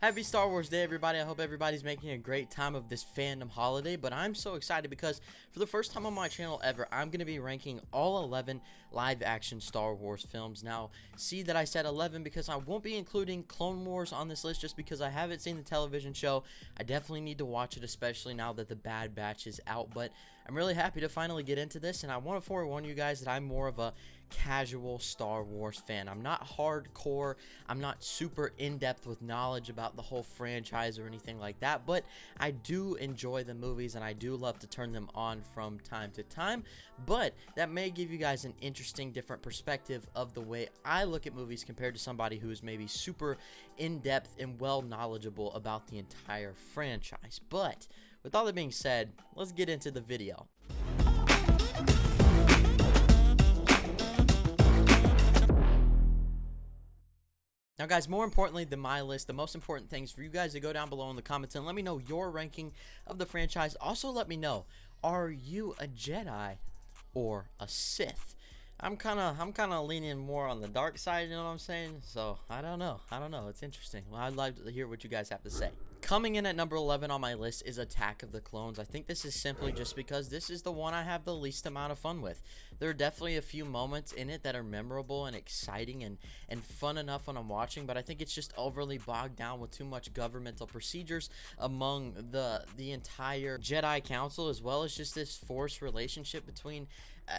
Happy Star Wars Day, everybody. I hope everybody's making a great time of this fandom holiday, but I'm so excited because for the first time on my channel ever, I'm going to be ranking all 11 live-action Star Wars films. Now, see that I said 11 because I won't be including Clone Wars on this list just because I haven't seen the television show. I definitely need to watch it, especially now that the Bad Batch is out, but I'm really happy to finally get into this, and I want to forewarn you guys that I'm more of a casual Star Wars fan. I'm not hardcore, I'm not super in-depth with knowledge about the whole franchise or anything like that, but I do enjoy the movies and I do love to turn them on from time to time. But that may give you guys an interesting different perspective of the way I look at movies compared to somebody who's maybe super in-depth and well knowledgeable about the entire franchise. But with all that being said, let's get into the video. Now guys, more importantly than my list, the most important thing is for you guys to go down below in the comments and let me know your ranking of the franchise. Also let me know, are you a Jedi or a Sith? I'm kind of leaning more on the dark side, you know what I'm saying? So, I don't know. It's interesting. Well, I'd like to hear what you guys have to say. Coming in at number 11 on my list is Attack of the Clones. I think this is simply just because this is the one I have the least amount of fun with. There are definitely a few moments in it that are memorable and exciting and fun enough when I'm watching, but I think it's just overly bogged down with too much governmental procedures among the entire Jedi Council, as well as just this forced relationship between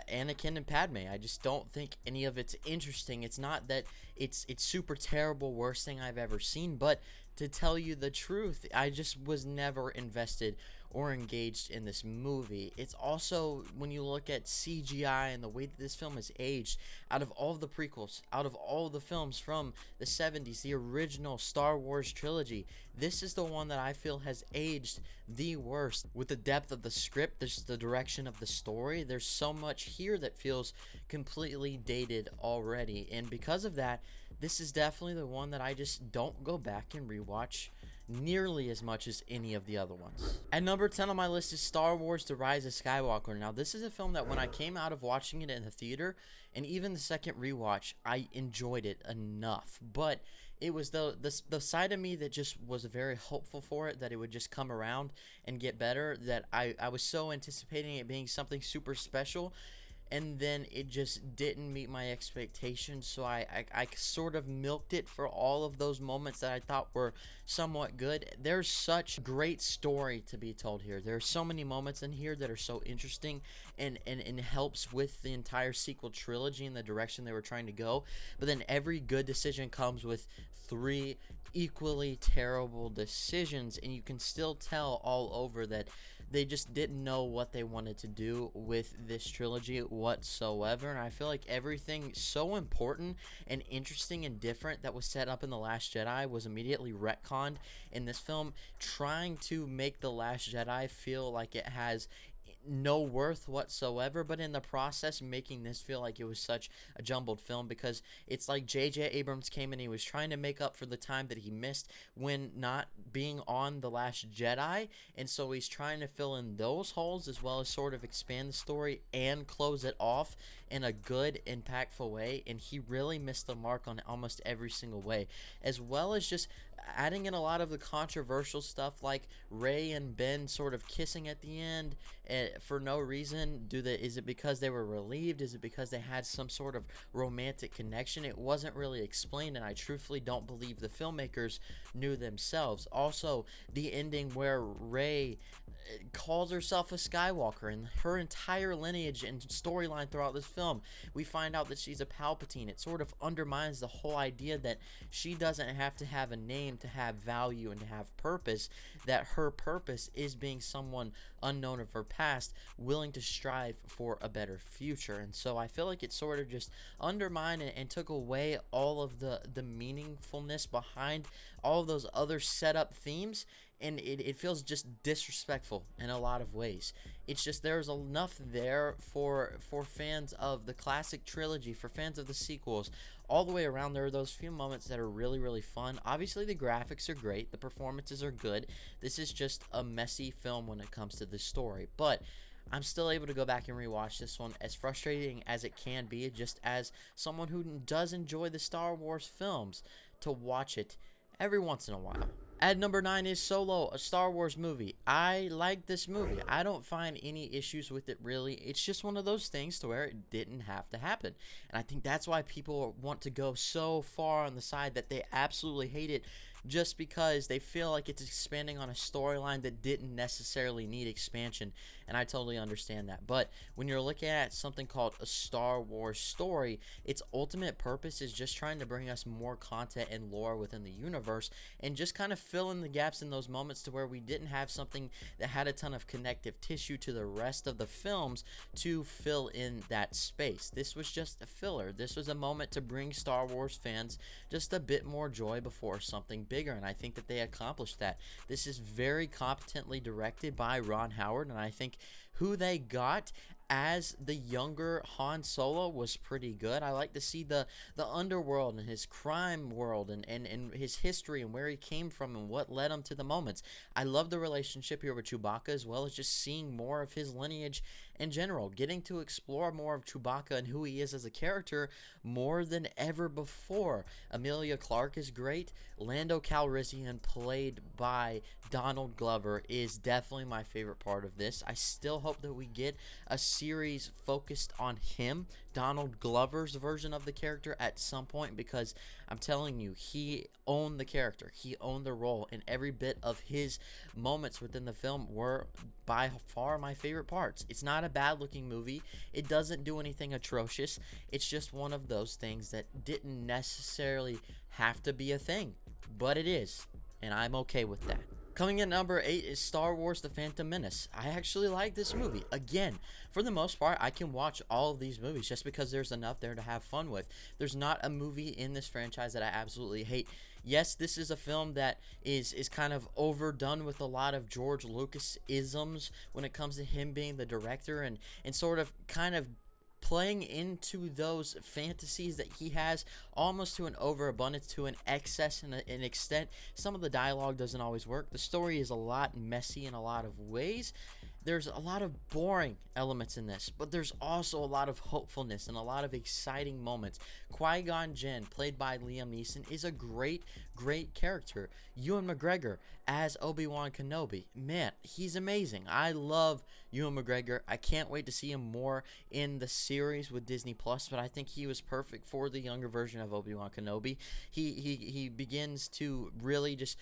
Anakin and Padme. I just don't think any of it's interesting. It's not that it's super terrible, worst thing I've ever seen, but to tell you the truth, I just was never invested or engaged in this movie. It's also, when you look at CGI and the way that this film is aged, out of all of the prequels, out of all of the films from the 70s, the original Star Wars trilogy, this is the one that I feel has aged the worst. With the depth of the script, there's the direction of the story, there's so much here that feels completely dated already, and because of that, this is definitely the one that I just don't go back and rewatch nearly as much as any of the other ones. At number 10 on my list is Star Wars: The Rise of Skywalker. Now, this is a film that when I came out of watching it in the theater, and even the second rewatch, I enjoyed it enough. But it was the side of me that just was very hopeful for it, that it would just come around and get better, that I was so anticipating it being something super special, and then it just didn't meet my expectations, so I sort of milked it for all of those moments that I thought were somewhat good. There's such great story to be told here. There are so many moments in here that are so interesting and helps with the entire sequel trilogy and the direction they were trying to go, but then every good decision comes with 3 equally terrible decisions, and you can still tell all over that they just didn't know what they wanted to do with this trilogy whatsoever. And I feel like everything so important and interesting and different that was set up in The Last Jedi was immediately retconned in this film, trying to make The Last Jedi feel like it has no worth whatsoever, but in the process making this feel like it was such a jumbled film, because it's like J.J. Abrams came and he was trying to make up for the time that he missed when not being on The Last Jedi, and so he's trying to fill in those holes as well as sort of expand the story and close it off in a good, impactful way, and he really missed the mark on almost every single way, as well as just adding in a lot of the controversial stuff like Rey and Ben sort of kissing at the end for no reason. Is it because they were relieved? Is it because they had some sort of romantic connection? It wasn't really explained, and I truthfully don't believe the filmmakers knew themselves. Also, the ending where Rey calls herself a Skywalker, and her entire lineage and storyline throughout this film, we find out that she's a Palpatine. It sort of undermines the whole idea that she doesn't have to have a name to have value and to have purpose, that her purpose is being someone unknown of her past, willing to strive for a better future. And so I feel like it sort of just undermined and took away all of the meaningfulness behind all of those other setup themes, and it feels just disrespectful in a lot of ways. It's just there's enough there for fans of the classic trilogy, for fans of the sequels, all the way around. There are those few moments that are really, really fun. Obviously, the graphics are great. The performances are good. This is just a messy film when it comes to the story, but I'm still able to go back and rewatch this one, as frustrating as it can be, just as someone who does enjoy the Star Wars films, to watch it every once in a while. At number 9 is Solo, a Star Wars movie. I like this movie. I don't find any issues with it, really. It's just one of those things to where it didn't have to happen. And I think that's why people want to go so far on the side that they absolutely hate it, just because they feel like it's expanding on a storyline that didn't necessarily need expansion. And I totally understand that. But when you're looking at something called a Star Wars story, its ultimate purpose is just trying to bring us more content and lore within the universe, and just kind of fill in the gaps in those moments to where we didn't have something that had a ton of connective tissue to the rest of the films to fill in that space. This was just a filler. This was a moment to bring Star Wars fans just a bit more joy before something bigger, and I think that they accomplished that. This is very competently directed by Ron Howard, and I think who they got as the younger Han Solo was pretty good. I like to see the underworld and his crime world and his history and where he came from and what led him to the moments. I love the relationship here with Chewbacca, as well as just seeing more of his lineage in general, getting to explore more of Chewbacca and who he is as a character more than ever before. Emilia Clarke is great. Lando Calrissian, played by Donald Glover, is definitely my favorite part of this. I still hope that we get a series focused on him, Donald Glover's version of the character, at some point, because I'm telling you, he owned the character, he owned the role, and every bit of his moments within the film were by far my favorite parts. It's not a bad looking movie, it doesn't do anything atrocious, it's just one of those things that didn't necessarily have to be a thing, but it is, and I'm okay with that. Coming in number 8 is Star Wars The Phantom Menace. I actually like this movie. Again, for the most part, I can watch all of these movies just because there's enough there to have fun with. There's not a movie in this franchise that I absolutely hate. Yes, this is a film that is kind of overdone with a lot of George Lucas isms when it comes to him being the director and sort of kind of playing into those fantasies that he has almost to an overabundance, to an excess and an extent. Some of the dialogue doesn't always work. The story is a lot messy in a lot of ways. There's a lot of boring elements in this, but there's also a lot of hopefulness and a lot of exciting moments. Qui-Gon Jinn, played by Liam Neeson, is a great character. Ewan McGregor as Obi-Wan Kenobi, man, he's amazing. I love Ewan McGregor. I can't wait to see him more in the series with Disney Plus, but I think he was perfect for the younger version of Obi-Wan Kenobi. He begins to really just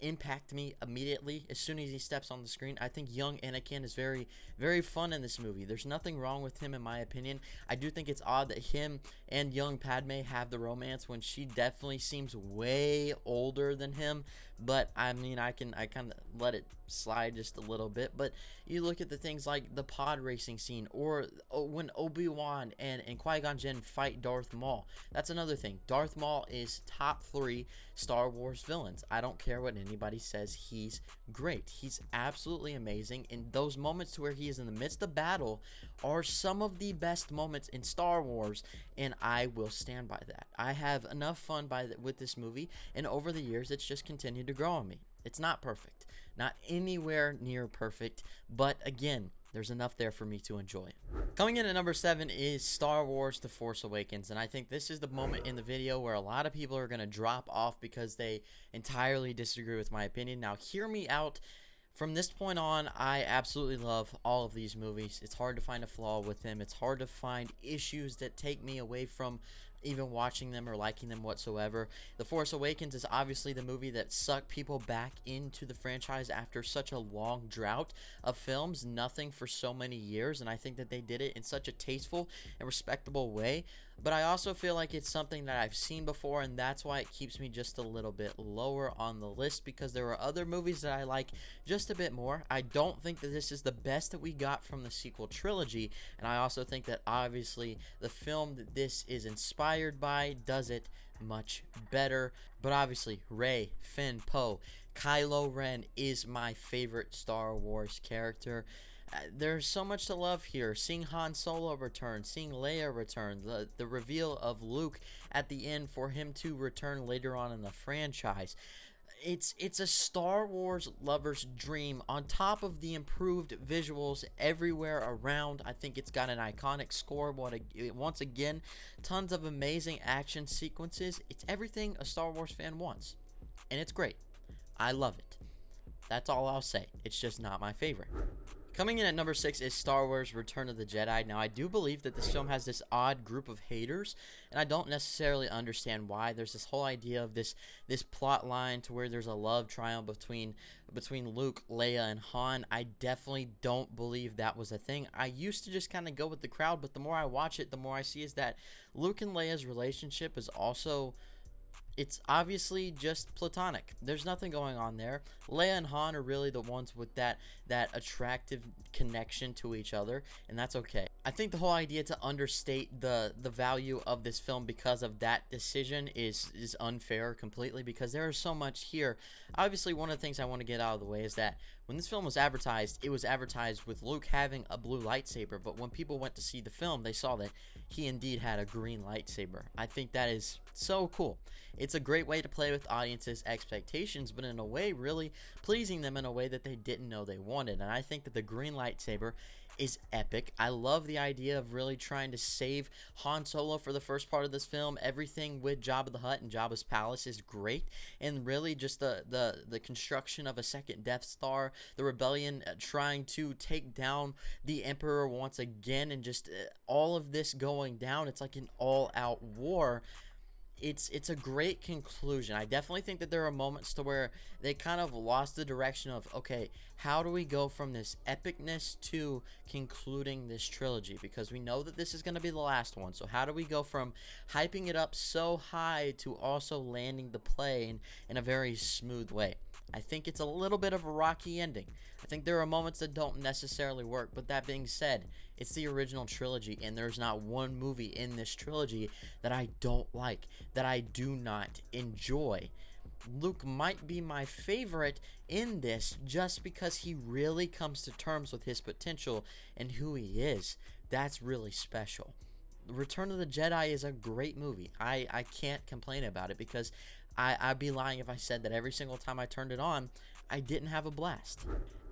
impact me immediately as soon as he steps on the screen. I think young Anakin is very fun in this movie. There's nothing wrong with him in my opinion. I do think it's odd that him and young Padme have the romance when she definitely seems way older than him, but I mean, I kind of let it slide just a little bit. But you look at the things like the pod racing scene, or when Obi-Wan and Qui-Gon Jinn fight Darth Maul. That's another thing. Darth Maul is top 3 Star Wars villains. I don't care what anybody says, he's great. He's absolutely amazing, and those moments to where he is in the midst of battle are some of the best moments in Star Wars, and I will stand by that. I have enough fun with this movie, and over the years it's just continued to grow on me. It's not perfect, not anywhere near perfect, but again, there's enough there for me to enjoy. Coming in at number 7 is Star Wars The Force Awakens, and I think this is the moment in the video where a lot of people are going to drop off because they entirely disagree with my opinion. Now, hear me out. From this point on, I absolutely love all of these movies. It's hard to find a flaw with them. It's hard to find issues that take me away from even watching them or liking them whatsoever. The Force Awakens is obviously the movie that sucked people back into the franchise after such a long drought of films, nothing for so many years, and I think that they did it in such a tasteful and respectable way. But I also feel like it's something that I've seen before, and that's why it keeps me just a little bit lower on the list, because there are other movies that I like just a bit more. I don't think that this is the best that we got from the sequel trilogy, and I also think that obviously the film that this is inspired by does it much better. But obviously, Rey, Finn, Poe, Kylo Ren is my favorite Star Wars character. There's so much to love here. Seeing Han Solo return, seeing Leia return, the reveal of Luke at the end for him to return later on in the franchise. It's a Star Wars lover's dream on top of the improved visuals everywhere around. I think it's got an iconic score. Once again, tons of amazing action sequences. It's everything a Star Wars fan wants, and it's great. I love it. That's all I'll say. It's just not my favorite. Coming in at number 6 is Star Wars Return of the Jedi. Now, I do believe that this film has this odd group of haters, and I don't necessarily understand why. There's this whole idea of this plot line to where there's a love triangle between Luke, Leia, and Han. I definitely don't believe that was a thing. I used to just kind of go with the crowd, but the more I watch it, the more I see is that Luke and Leia's relationship is also... it's obviously just platonic. There's nothing going on there. Leia and Han are really the ones with that attractive connection to each other, and that's okay. I think the whole idea to understate the value of this film because of that decision is unfair completely, because there is so much here. Obviously, one of the things I want to get out of the way is that when this film was advertised, it was advertised with Luke having a blue lightsaber, but when people went to see the film, they saw that he indeed had a green lightsaber. I think that is so cool. It's a great way to play with audiences' expectations, but in a way really pleasing them in a way that they didn't know they wanted. And I think that the green lightsaber is epic. I love the idea of really trying to save Han Solo for the first part of this film. Everything with Jabba the Hutt and Jabba's palace is great, and really just the construction of a second Death Star, the rebellion trying to take down the Emperor once again, and just all of this going down. It's like an all-out war. It's a great conclusion. I definitely think that there are moments to where they kind of lost the direction of, okay, how do we go from this epicness to concluding this trilogy? Because we know that this is going to be the last one. So how do we go from hyping it up so high to also landing the plane in a very smooth way? I think it's a little bit of a rocky ending. I think there are moments that don't necessarily work, but that being said, it's the original trilogy, and there's not one movie in this trilogy that I don't like, that I do not enjoy. Luke might be my favorite in this just because he really comes to terms with his potential and who he is. That's really special. Return of the Jedi is a great movie. I can't complain about it, because I'd be lying if I said that every single time I turned it on, I didn't have a blast.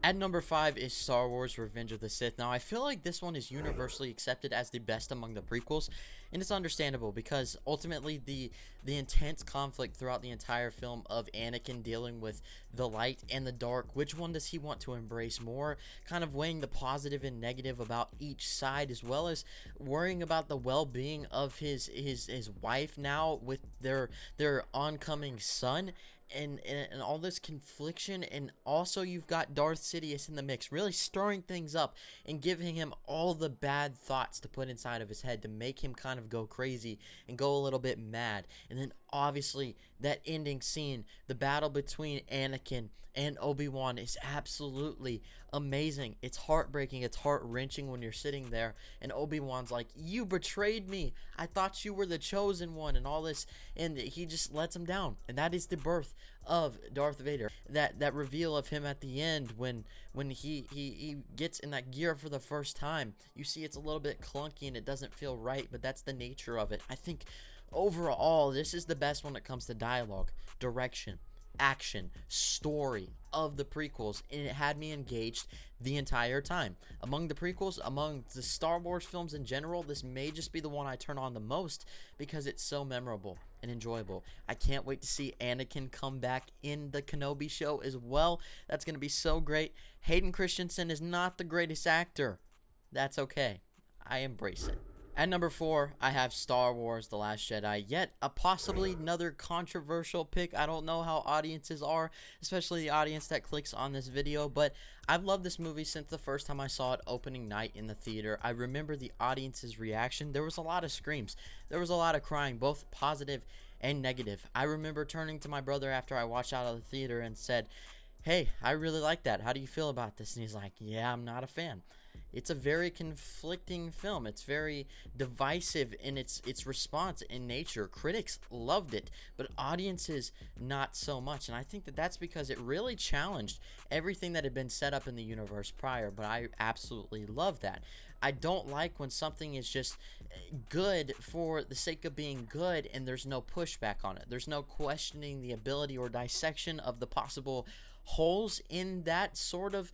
At number 5 is Star Wars Revenge of the Sith. Now, I feel like this one is universally accepted as the best among the prequels, and it's understandable because ultimately the intense conflict throughout the entire film of Anakin dealing with the light and the dark, which one does he want to embrace more, kind of weighing the positive and negative about each side, as well as worrying about the well-being of his wife now with their oncoming son. And all this confliction, and also you've got Darth Sidious in the mix, really stirring things up and giving him all the bad thoughts to put inside of his head to make him kind of go crazy and go a little bit mad. And then obviously that ending scene, the battle between Anakin and Obi-Wan, is absolutely amazing. It's heartbreaking, it's heart-wrenching when you're sitting there and Obi-Wan's like, "You betrayed me, I thought you were the chosen one," and all this, and he just lets him down. And that is the birth of Darth Vader. That reveal of him at the end when he gets in that gear for the first time. You see it's a little bit clunky and it doesn't feel right, but that's the nature of it. I think overall this is the best when it comes to dialogue, direction, action, story of the prequels, and it had me engaged the entire time. Among the prequels, among the Star Wars films in general, this may just be the one I turn on the most because it's so memorable and enjoyable. I can't wait to see Anakin come back in the Kenobi show as well. That's going to be so great. Hayden Christensen is not the greatest actor. That's okay. I embrace it. At number 4, I have Star Wars The Last Jedi, yet a possibly another controversial pick. I don't know how audiences are, especially the audience that clicks on this video, but I've loved this movie since the first time I saw it opening night in the theater. I remember the audience's reaction. There was a lot of screams. There was a lot of crying, both positive and negative. I remember turning to my brother after I watched out of the theater and said, "Hey, I really like that. How do you feel about this?" And he's like, "Yeah, I'm not a fan." It's a very conflicting film. It's very divisive in its response in nature. Critics loved it, but audiences not so much. And I think that that's because it really challenged everything that had been set up in the universe prior, but I absolutely love that. I don't like when something is just good for the sake of being good and there's no pushback on it. There's no questioning the ability or dissection of the possible holes in that sort of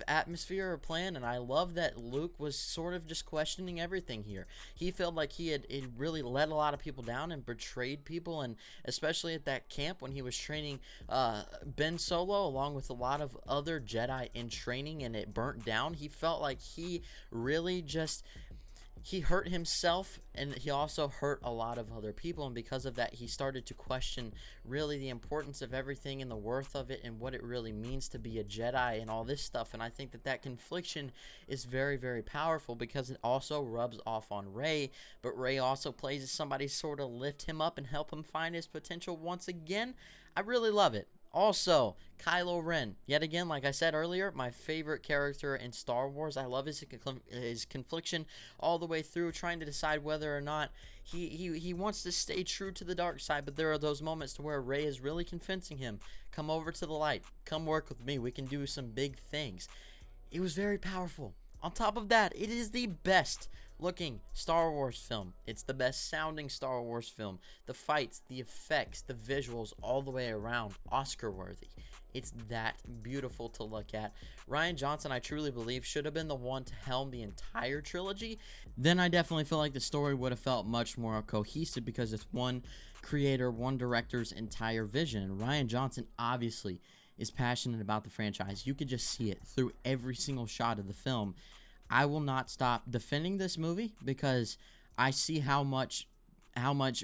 atmosphere or plan. And I love that Luke was sort of just questioning everything here. He felt like he had really let a lot of people down and betrayed people, and especially at that camp when he was training Ben Solo along with a lot of other Jedi in training, and it burnt down. He felt like he really just he hurt himself, and he also hurt a lot of other people, and because of that he started to question really the importance of everything and the worth of it and what it really means to be a Jedi and all this stuff. And I think that confliction is very, very powerful because it also rubs off on Rey, but Rey also plays as somebody to sort of lift him up and help him find his potential once again. I really love it. Also, Kylo Ren, yet again, like I said earlier, my favorite character in Star Wars. I love his confliction all the way through, trying to decide whether or not he wants to stay true to the dark side, but there are those moments to where Rey is really convincing him, come over to the light, come work with me, we can do some big things. It was very powerful. On top of that, it is the best looking Star Wars film. It's the best sounding Star Wars film. The fights, the effects, the visuals, all the way around, Oscar worthy. It's that beautiful to look at. Rian Johnson, I truly believe, should have been the one to helm the entire trilogy. Then I definitely feel like the story would have felt much more cohesive because it's one creator, one director's entire vision. And Rian Johnson obviously is passionate about the franchise. You could just see it through every single shot of the film. I will not stop defending this movie because I see how much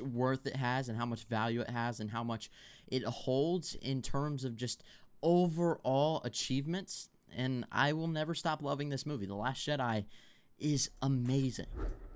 worth it has and how much value it has and how much it holds in terms of just overall achievements, and I will never stop loving this movie. The Last Jedi is amazing.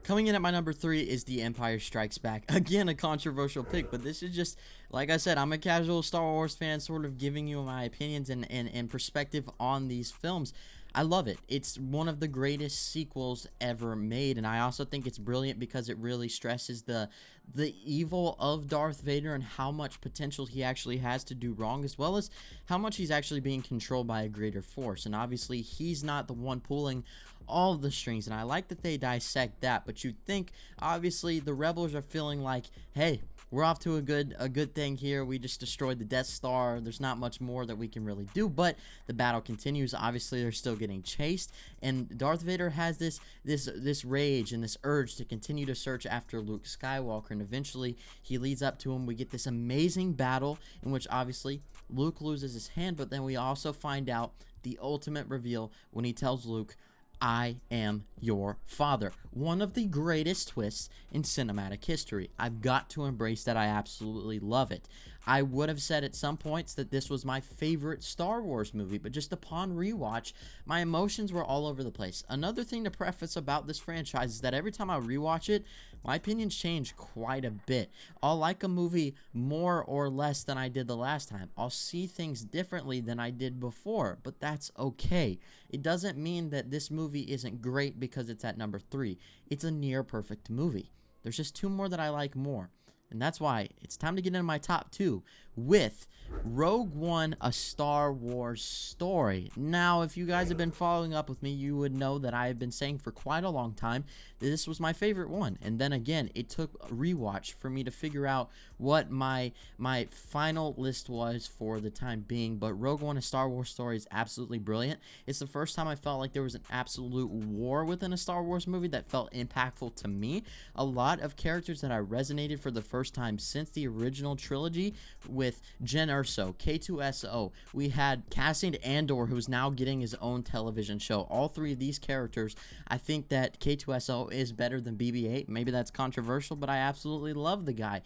Coming in at my number 3 is The Empire Strikes Back. Again, a controversial pick, but this is just, like I said, I'm a casual Star Wars fan, sort of giving you my opinions and perspective on these films. I love it. It's one of the greatest sequels ever made, and I also think it's brilliant because it really stresses the evil of Darth Vader and how much potential he actually has to do wrong, as well as how much he's actually being controlled by a greater force. And obviously, he's not the one pulling all of the strings, and I like that they dissect that. But you'd think, obviously, the rebels are feeling like, hey, we're off to a good thing here. We just destroyed the Death Star. There's not much more that we can really do, but the battle continues. Obviously, they're still getting chased, and Darth Vader has this rage and this urge to continue to search after Luke Skywalker, and eventually he leads up to him. We get this amazing battle in which obviously Luke loses his hand, but then we also find out the ultimate reveal when he tells Luke, I am your father. One of the greatest twists in cinematic history. I've got to embrace that. I absolutely love it. I would have said at some points that this was my favorite Star Wars movie, but just upon rewatch, my emotions were all over the place. Another thing to preface about this franchise is that every time I rewatch it, my opinions change quite a bit. I'll like a movie more or less than I did the last time. I'll see things differently than I did before, but that's okay. It doesn't mean that this movie isn't great because it's at number 3. It's a near perfect movie. There's just 2 more that I like more. And that's why it's time to get into my top 2 with Rogue One, A Star Wars Story. Now, if you guys have been following up with me, you would know that I have been saying for quite a long time that this was my favorite one. And then again, it took a rewatch for me to figure out what my final list was for the time being. But Rogue One, A Star Wars Story is absolutely brilliant. It's the first time I felt like there was an absolute war within a Star Wars movie that felt impactful to me. A lot of characters that I resonated for the first time since the original trilogy with Jen Erso, K2SO. We had Cassian Andor, who's now getting his own television show. All 3 of these characters, I think that K2SO is better than BB-8. Maybe that's controversial, but I absolutely love the guy.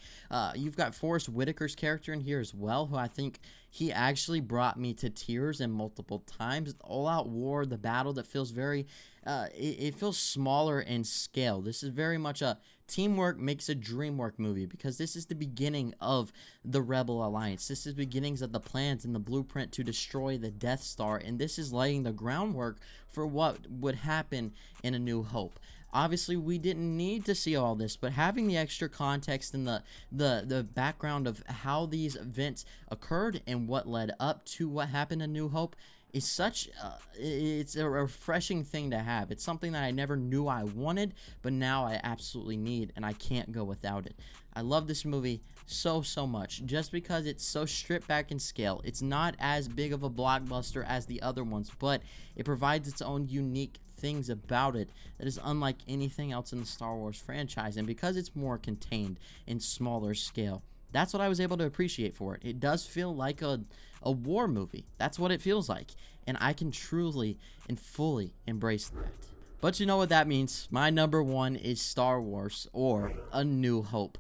You've got Forrest Whitaker's character in here as well, who I think he actually brought me to tears in multiple times. All-out war, the battle that feels very, it feels smaller in scale. This is very much a teamwork makes a dream work movie because this is the beginning of the Rebel Alliance. This is the beginnings of the plans and the blueprint to destroy the Death Star, and this is laying the groundwork for what would happen in A New Hope. Obviously, we didn't need to see all this, but having the extra context and the background of how these events occurred and what led up to what happened in New Hope is such it's a refreshing thing to have. It's something that I never knew I wanted, but now I absolutely need, and I can't go without it. I love this movie so much, just because it's so stripped back in scale. It's not as big of a blockbuster as the other ones, but it provides its own unique things about it that is unlike anything else in the Star Wars franchise. And because it's more contained in smaller scale, that's what I was able to appreciate for it. It does feel like a war movie. That's what it feels like, and I can truly and fully embrace that. But you know what that means. My number one is Star Wars, or A New Hope.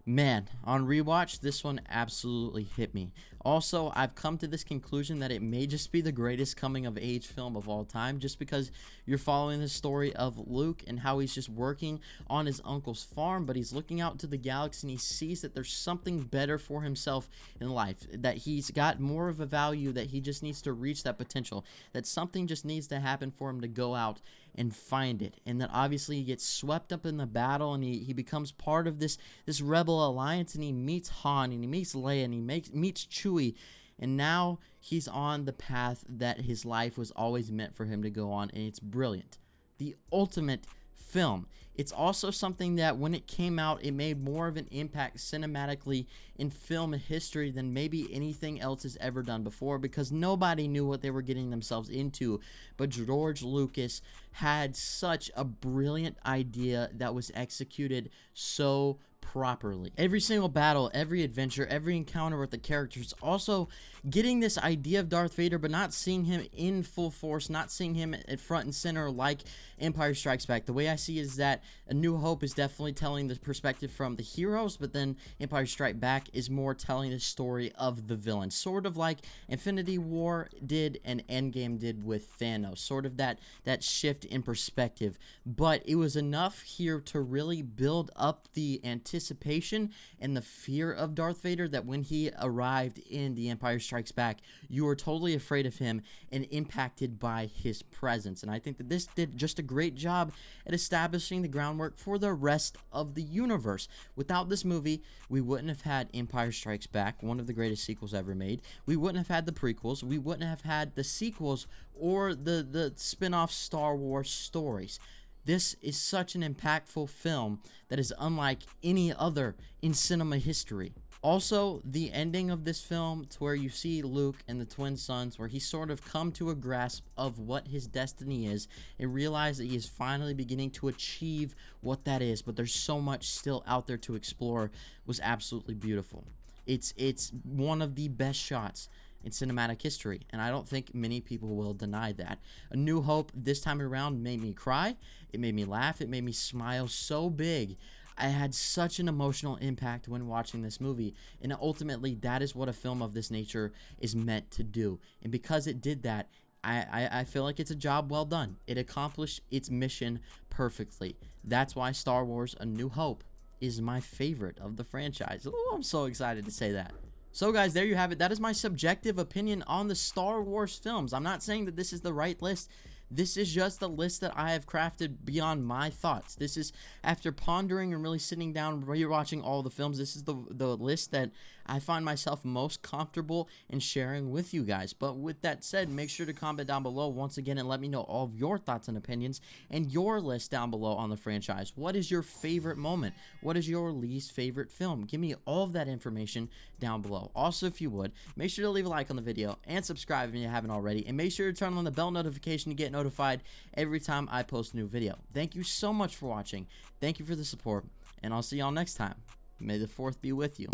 Man, on rewatch, this one absolutely hit me. Also, I've come to this conclusion that it may just be the greatest coming of age film of all time, just because you're following the story of Luke and how he's just working on his uncle's farm, but he's looking out into the galaxy and he sees that there's something better for himself in life, that he's got more of a value, that he just needs to reach that potential, that something just needs to happen for him to go out and find it. And then obviously he gets swept up in the battle, and he becomes part of this rebel alliance, and he meets Han, and he meets Leia, and he meets Chewie, and now he's on the path that his life was always meant for him to go on, and it's brilliant. The ultimate film. It's also something that when it came out, it made more of an impact cinematically in film history than maybe anything else has ever done before, because nobody knew what they were getting themselves into. But George Lucas had such a brilliant idea that was executed so properly. Every single battle, every adventure, every encounter with the characters, also getting this idea of Darth Vader, but not seeing him in full force, not seeing him at front and center like Empire Strikes Back. The way I see it is that A New Hope is definitely telling the perspective from the heroes, but then Empire Strikes Back is more telling the story of the villain, sort of like Infinity War did and Endgame did with Thanos, sort of that shift in perspective. But it was enough here to really build up the anticipation and the fear of Darth Vader, that when he arrived in The Empire Strikes Back, you were totally afraid of him and impacted by his presence. And I think that this did just a great job at establishing the groundwork for the rest of the universe. Without this movie, we wouldn't have had Empire Strikes Back, one of the greatest sequels ever made. We wouldn't have had the prequels. We wouldn't have had the sequels or the spin-off Star Wars stories. This is such an impactful film that is unlike any other in cinema history. Also, the ending of this film, to where you see Luke and the twin sons, where he sort of come to a grasp of what his destiny is and realize that he is finally beginning to achieve what that is, but there's so much still out there to explore, was absolutely beautiful. It's one of the best shots in cinematic history, and I don't think many people will deny that. A New Hope this time around made me cry, it made me laugh, it made me smile so big. I had such an emotional impact when watching this movie, and ultimately that is what a film of this nature is meant to do. And because it did that, I feel like it's a job well done. It accomplished its mission perfectly. That's why Star Wars A New Hope is my favorite of the franchise. Oh, I'm so excited to say that. So guys, there you have it. That is my subjective opinion on the Star Wars films. I'm not saying that this is the right list. This is just a list that I have crafted beyond my thoughts. This is after pondering and really sitting down, rewatching all the films. This is the list that I find myself most comfortable in sharing with you guys. But with that said, make sure to comment down below once again and let me know all of your thoughts and opinions and your list down below on the franchise. What is your favorite moment? What is your least favorite film? Give me all of that information down below. Also, if you would, make sure to leave a like on the video and subscribe if you haven't already. And make sure to turn on the bell notification to get notified every time I post a new video. Thank you so much for watching. Thank you for the support, and I'll see y'all next time. May the 4th be with you.